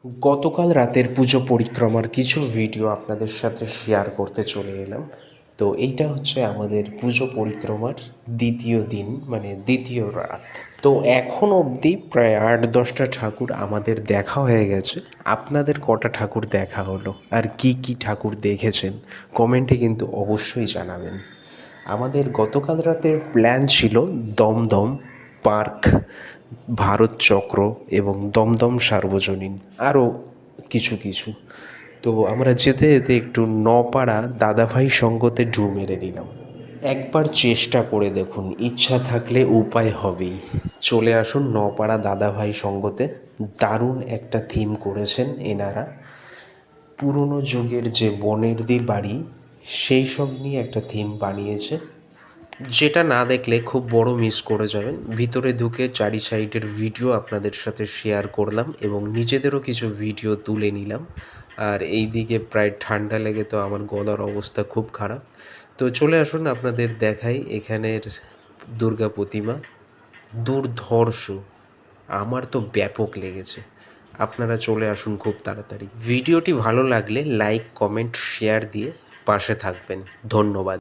গতকাল রাতের পুজো পরিক্রমার কিছু ভিডিও আপনাদের সাথে শেয়ার করতে চলে এলাম। তো এইটা হচ্ছে আমাদের পুজো পরিক্রমার দ্বিতীয় দিন, মানে দ্বিতীয় রাত। তো এখন অবধি প্রায় ৮-১০টা ঠাকুর আমাদের দেখা হয়ে গেছে। আপনাদের কটা ঠাকুর দেখা হলো আর কি কি ঠাকুর দেখেছেন কমেন্টে কিন্তু অবশ্যই জানাবেন। আমাদের গতকাল রাতের প্ল্যান ছিল দমদম পার্ক, ভারত চক্র এবং দমদম সার্বজনীন, আরও কিছু কিছু। তো আমরা যেতে যেতে একটু নপাড়া দাদাভাই সঙ্গতে ঢু মেরে নিলাম। একবার চেষ্টা করে দেখুন, ইচ্ছা থাকলে উপায় হবেই। চলে আসুন নপাড়া দাদাভাই সঙ্গতে। দারুণ একটা থিম করেছেন এনারা। পুরনো যুগের যে বনেরদি বাড়ি, সেই সব নিয়ে একটা থিম বানিয়েছে, যেটা না দেখলে খুব বড় মিস করে যাবেন। ভিতরে ঢুকে চারি সাইডের ভিডিও আপনাদের সাথে শেয়ার করলাম এবং নিজেদেরও কিছু ভিডিও তুলে নিলাম। আর এই দিকে প্রায় ঠান্ডা লেগে তো আমার গলার অবস্থা খুব খারাপ। তো চলে আসুন আপনাদের দেখাই এখানের দুর্গা প্রতিমা। দুর্ধর্ষ, আমার তো ব্যাপক লেগেছে। আপনারা চলে আসুন খুব তাড়াতাড়ি। ভিডিওটি ভালো লাগলে লাইক, কমেন্ট, শেয়ার দিয়ে পাশে থাকবেন। ধন্যবাদ।